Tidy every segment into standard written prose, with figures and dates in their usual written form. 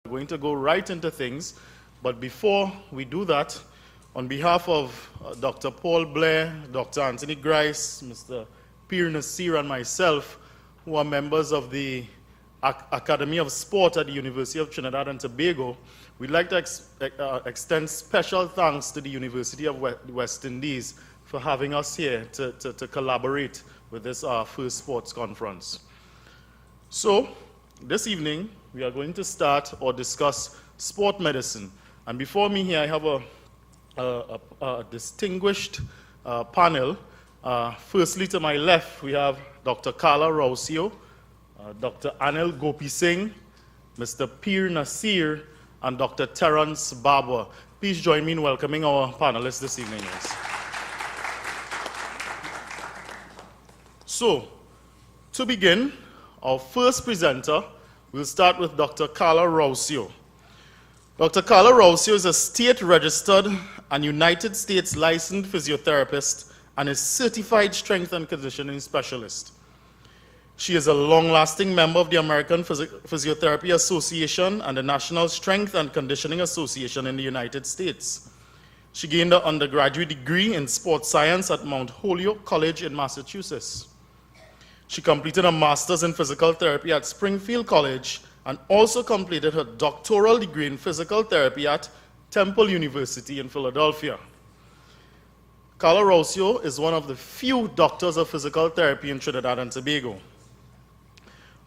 We're going to go right into things, but before we do that, on behalf of Dr. Paul Blair, Dr. Anthony Grice, Mr. Peer Nasir, and myself, who are members of the Academy of Sport at the University of Trinidad and Tobago, we'd like to extend special thanks to the University of West Indies for having us here to collaborate with this first sports conference. So, this evening, we are going to start or discuss sport medicine. And before me here, I have a distinguished panel. Firstly, to my left, we have Dr. Carla Rausio, Dr. Anil Gopi Singh, Mr. Peer Nasir, and Dr. Terence Barber. Please join me in welcoming our panelists this evening. So, to begin, our first presenter, we'll start with Dr. Carla Rausio. Dr. Carla Rausio is a state-registered and United States licensed physiotherapist and a certified strength and conditioning specialist. She is a long-lasting member of the American Physiotherapy Association and the National Strength and Conditioning Association in the United States. She gained an undergraduate degree in sports science at Mount Holyoke College in Massachusetts. She completed a master's in physical therapy at Springfield College and also completed her doctoral degree in physical therapy at Temple University in Philadelphia. Carla Rausio is one of the few doctors of physical therapy in Trinidad and Tobago.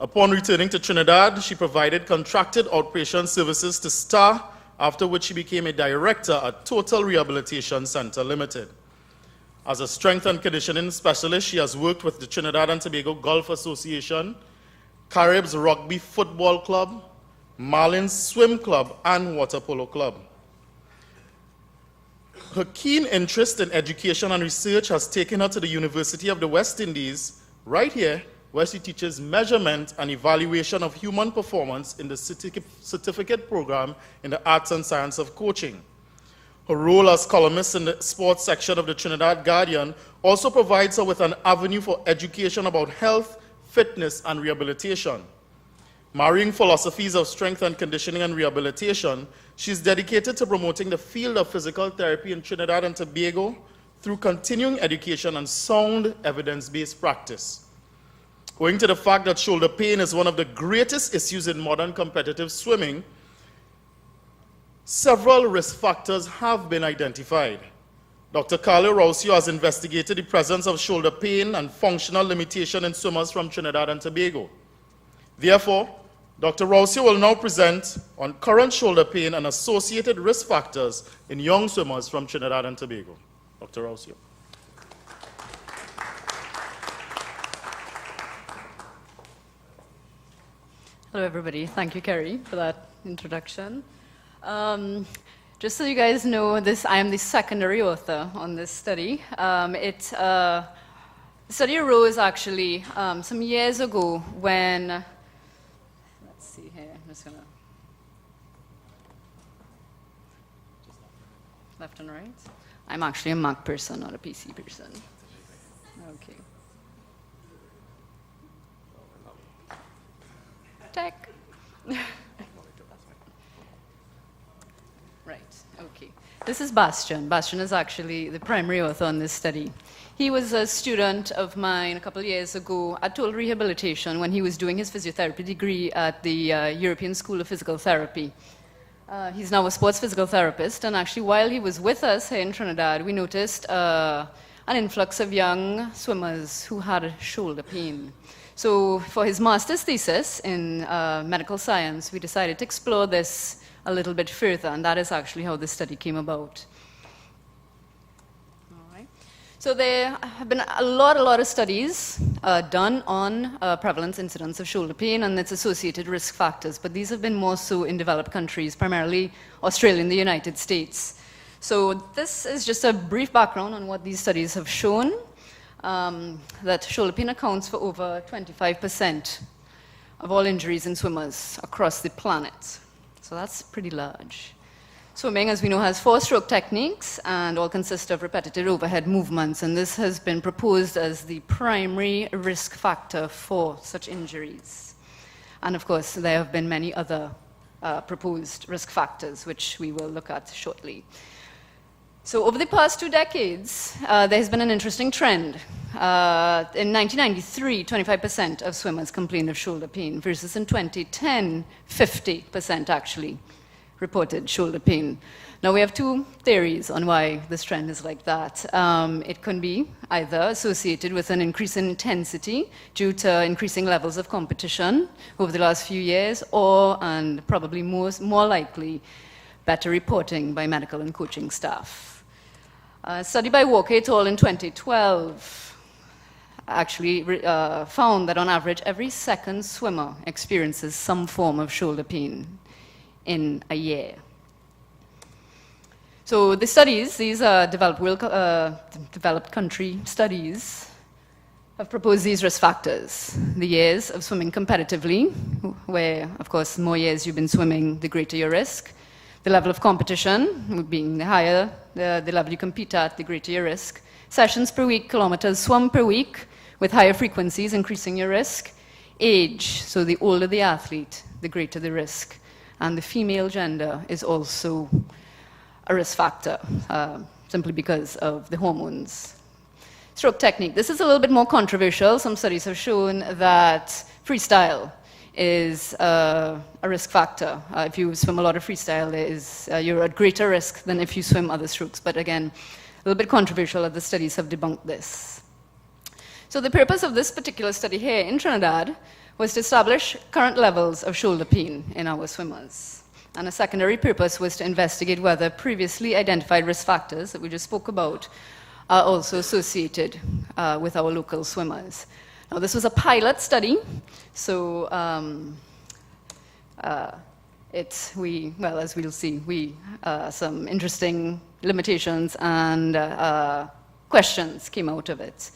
Upon returning to Trinidad, she provided contracted outpatient services to STAR, after which she became a director at Total Rehabilitation Center Limited. As a strength and conditioning specialist, she has worked with the Trinidad and Tobago Golf Association, Caribs Rugby Football Club, Marlins Swim Club, and Water Polo Club. Her keen interest in education and research has taken her to the University of the West Indies, right here, where she teaches measurement and evaluation of human performance in the certificate program in the Arts and Science of Coaching. Her role as columnist in the sports section of the Trinidad Guardian also provides her with an avenue for education about health, fitness, and rehabilitation. Marrying philosophies of strength and conditioning and rehabilitation, she is dedicated to promoting the field of physical therapy in Trinidad and Tobago through continuing education and sound evidence-based practice. Owing to the fact that shoulder pain is one of the greatest issues in modern competitive swimming, several risk factors have been identified. Dr. Carla Rausio has investigated the presence of shoulder pain and functional limitation in swimmers from Trinidad and Tobago. Therefore, Dr. Rausio will now present on current shoulder pain and associated risk factors in young swimmers from Trinidad and Tobago. Dr. Rausio. Hello, everybody. Thank you, Kerry, for that introduction. Just so you guys know, I am the secondary author on this study. The study arose actually some years ago when, let's see here, I'm just gonna, left and right. I'm actually a Mac person, not a PC person. Okay. Tech. Right, okay. This is Bastian. Bastian is actually the primary author on this study. He was a student of mine a couple of years ago at Total Rehabilitation when he was doing his physiotherapy degree at the European School of Physical Therapy. He's now a sports physical therapist, and actually while he was with us here in Trinidad, we noticed an influx of young swimmers who had shoulder pain. So for his master's thesis in medical science, we decided to explore this a little bit further, and that is actually how this study came about. All right. So there have been a lot of studies done on prevalence incidence of shoulder pain and its associated risk factors, but these have been more so in developed countries, primarily Australia and the United States. So this is just a brief background on what these studies have shown. That shoulder pain accounts for over 25% of all injuries in swimmers across the planet. So that's pretty large. Swimming, as we know, has 4 stroke techniques and all consist of repetitive overhead movements, and this has been proposed as the primary risk factor for such injuries. And of course, there have been many other proposed risk factors, which we will look at shortly. So over the past 2 decades, there has been an interesting trend. In 1993, 25% of swimmers complained of shoulder pain, versus in 2010, 50% actually reported shoulder pain. Now, we have 2 theories on why this trend is like that. It can be either associated with an increase in intensity due to increasing levels of competition over the last few years, or, and probably more likely, better reporting by medical and coaching staff. A study by Walker et al. In 2012 actually found that on average, every second swimmer experiences some form of shoulder pain in a year. So the studies, these are developed country studies, have proposed these risk factors. The years of swimming competitively, where, of course, the more years you've been swimming, the greater your risk. The level of competition, being the higher the level you compete at, the greater your risk. Sessions per week, kilometers swum per week, with higher frequencies, increasing your risk. Age, so the older the athlete, the greater the risk. And the female gender is also a risk factor, simply because of the hormones. Stroke technique. This is a little bit more controversial. Some studies have shown that freestyle is a risk factor. If you swim a lot of freestyle, you're at greater risk than if you swim other strokes. But again, a little bit controversial, that the studies have debunked this. So the purpose of this particular study here in Trinidad was to establish current levels of shoulder pain in our swimmers. And a secondary purpose was to investigate whether previously identified risk factors that we just spoke about are also associated with our local swimmers. Now, this was a pilot study, so as we'll see, some interesting limitations and questions came out of it.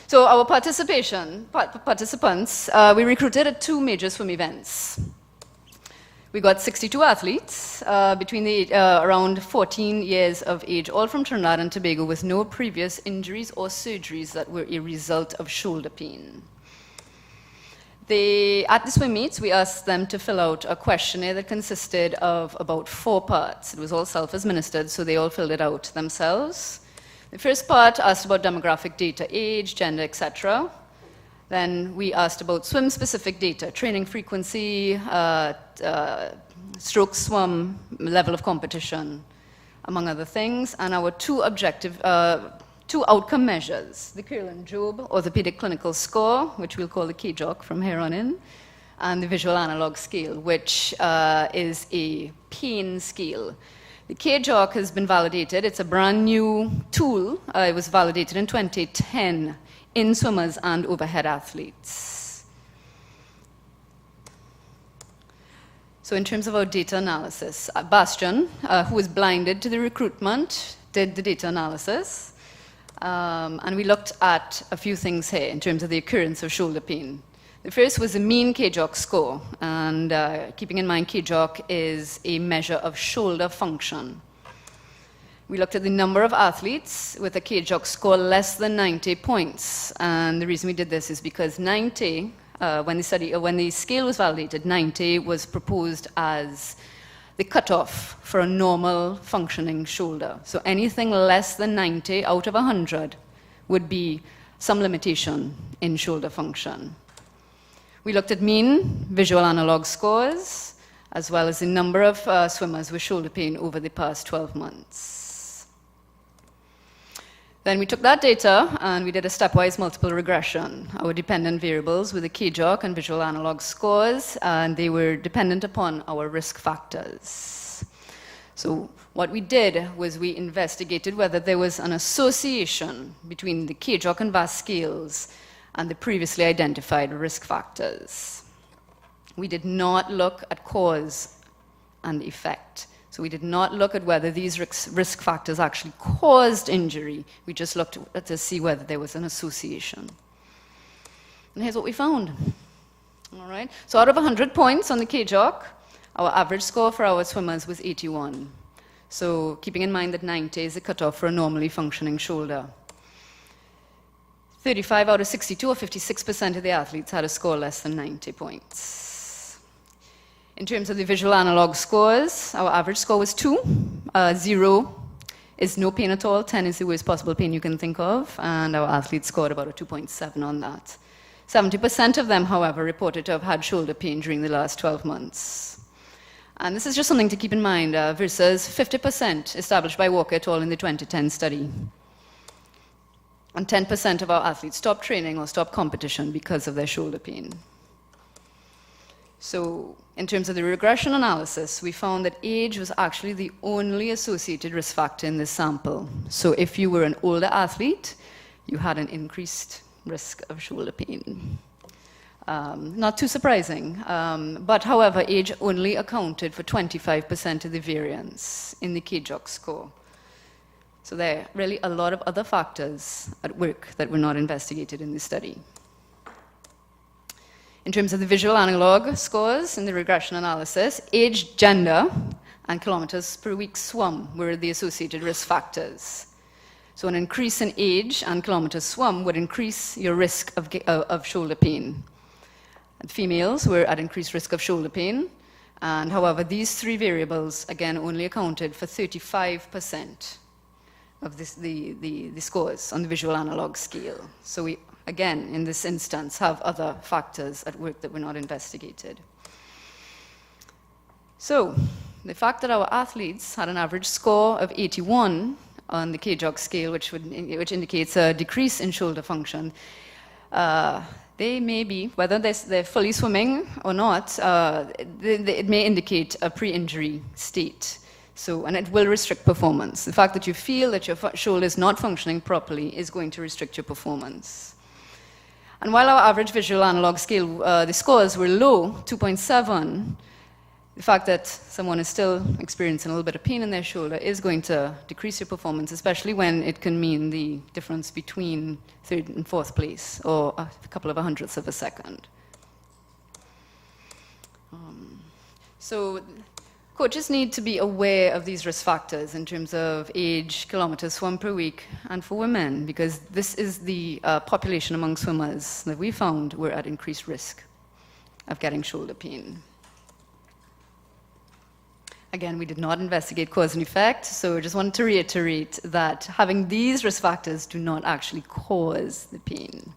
So our participants, we recruited at 2 major swim events. We got 62 athletes between around 14 years of age, all from Trinidad and Tobago, with no previous injuries or surgeries that were a result of shoulder pain. At the swim meets, we asked them to fill out a questionnaire that consisted of about 4 parts. It was all self-administered, so they all filled it out themselves. The first part asked about demographic data, age, gender, etc. Then we asked about swim-specific data, training frequency, stroke swum, level of competition, among other things, and our 2 outcome measures, the Curlin-Jobe Orthopedic Clinical Score, which we'll call the KJOC from here on in, and the Visual Analog Scale, which is a pain scale. The KJOC has been validated. It's a brand new tool. It was validated in 2010 in swimmers and overhead athletes. So in terms of our data analysis, Bastian, who was blinded to the recruitment, did the data analysis. And we looked at a few things here in terms of the occurrence of shoulder pain. The first was the mean KJOC score. And keeping in mind, KJOC is a measure of shoulder function. We looked at the number of athletes with a KJOC score less than 90 points. And the reason we did this is because 90, when the scale was validated, 90 was proposed as the cutoff for a normal functioning shoulder. So anything less than 90 out of 100 would be some limitation in shoulder function. We looked at mean visual analog scores, as well as the number of swimmers with shoulder pain over the past 12 months. Then we took that data and we did a stepwise multiple regression. Our dependent variables were the KJOC and visual analog scores, and they were dependent upon our risk factors. So what we did was we investigated whether there was an association between the KJOC and VAS scales and the previously identified risk factors. We did not look at cause and effect. So we did not look at whether these risk factors actually caused injury. We just looked to see whether there was an association. And here's what we found. All right. So out of 100 points on the KJOC, our average score for our swimmers was 81. So keeping in mind that 90 is the cutoff for a normally functioning shoulder. 35 out of 62, or 56% of the athletes had a score less than 90 points. In terms of the visual analog scores, our average score was 2. 0 is no pain at all, 10 is the worst possible pain you can think of, and our athletes scored about a 2.7 on that. 70% of them, however, reported to have had shoulder pain during the last 12 months. And this is just something to keep in mind, versus 50% established by Walker et al. In the 2010 study. And 10% of our athletes stopped training or stopped competition because of their shoulder pain. So, in terms of the regression analysis, we found that age was actually the only associated risk factor in this sample. So, if you were an older athlete, you had an increased risk of shoulder pain. Not too surprising, but however, age only accounted for 25% of the variance in the KJOC score. So there are really a lot of other factors at work that were not investigated in this study. In terms of the visual analog scores in the regression analysis, age, gender, and kilometers per week swum were the associated risk factors. So an increase in age and kilometers swum would increase your risk of shoulder pain. And females were at increased risk of shoulder pain, and however, these three variables, again, only accounted for 35% of the scores on the visual analog scale. So we, again, in this instance, have other factors at work that were not investigated. So the fact that our athletes had an average score of 81 on the KJOG scale, which indicates a decrease in shoulder function, they may be, whether they're fully swimming or not, it may indicate a pre-injury state. So, and it will restrict performance. The fact that you feel that your shoulder is not functioning properly is going to restrict your performance. And while our average visual analog scale, the scores were low, 2.7, the fact that someone is still experiencing a little bit of pain in their shoulder is going to decrease your performance, especially when it can mean the difference between third and fourth place, or a couple of hundredths of a second. So coaches need to be aware of these risk factors in terms of age, kilometers swum per week, and for women, because this is the population among swimmers that we found were at increased risk of getting shoulder pain. Again, we did not investigate cause and effect, so I just wanted to reiterate that having these risk factors do not actually cause the pain.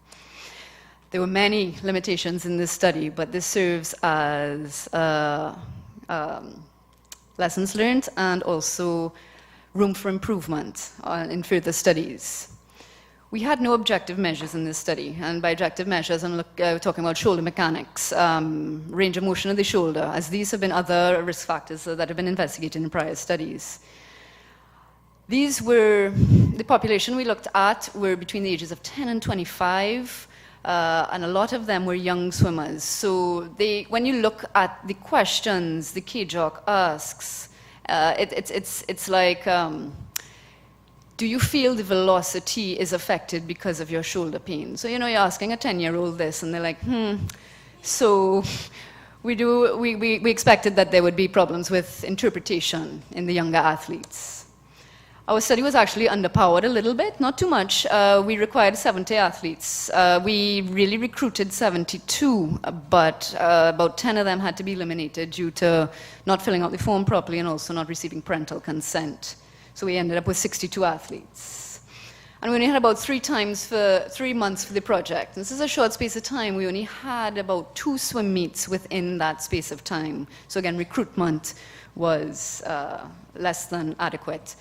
There were many limitations in this study, but this serves as lessons learned and also room for improvement in further studies. We had no objective measures in this study, and by objective measures, I'm talking about shoulder mechanics, range of motion of the shoulder, as these have been other risk factors that have been investigated in prior studies. These were, the population we looked at were between the ages of 10 and 25, and a lot of them were young swimmers. So when you look at the questions the KJOC asks, it's like, do you feel the velocity is affected because of your shoulder pain? So, you're asking a 10-year-old this, and they're like, So we expected that there would be problems with interpretation in the younger athletes. Our study was actually underpowered a little bit, not too much. We required 70 athletes. We really recruited 72, but about 10 of them had to be eliminated due to not filling out the form properly and also not receiving parental consent. So we ended up with 62 athletes. And we only had about 3 months for the project. This is a short space of time. We only had about 2 swim meets within that space of time. So again, recruitment was less than adequate.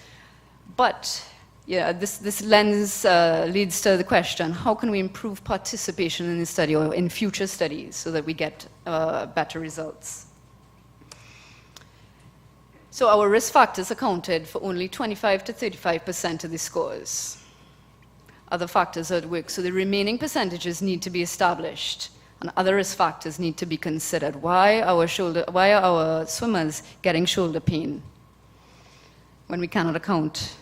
But yeah, this lens leads to the question, how can we improve participation in this study or in future studies so that we get better results? So our risk factors accounted for only 25 to 35% of the scores. Other factors are at work, so the remaining percentages need to be established, and other risk factors need to be considered. Why are our swimmers getting shoulder pain when we cannot account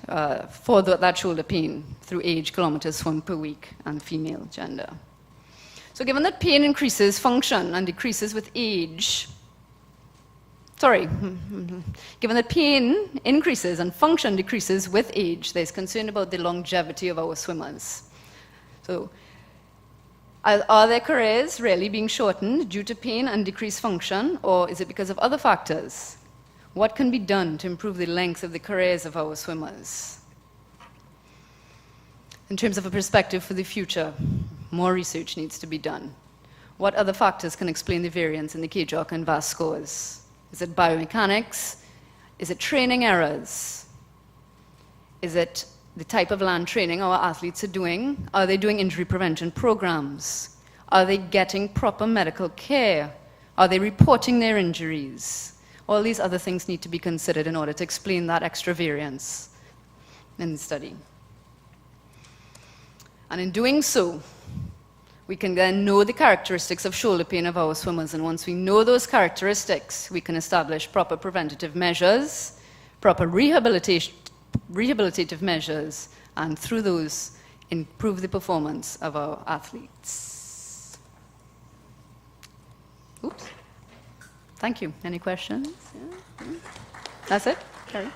for that shoulder pain through age, kilometers swum per week, and female gender? So given that pain increases function and decreases with age, given that pain increases and function decreases with age, there's concern about the longevity of our swimmers. So Are their careers really being shortened due to pain and decreased function, or is it because of other factors? What can be done to improve the length of the careers of our swimmers? In terms of a perspective for the future, more research needs to be done. What other factors can explain the variance in the KJOC and VAS scores? Is it biomechanics? Is it training errors? Is it the type of land training our athletes are doing? Are they doing injury prevention programs? Are they getting proper medical care? Are they reporting their injuries? All these other things need to be considered in order to explain that extra variance in the study. And in doing so, we can then know the characteristics of shoulder pain of our swimmers. And once we know those characteristics, we can establish proper preventative measures, proper rehabilitative measures, and through those, improve the performance of our athletes. Oops. Thank you. Any questions? Yeah. That's it? Carrie?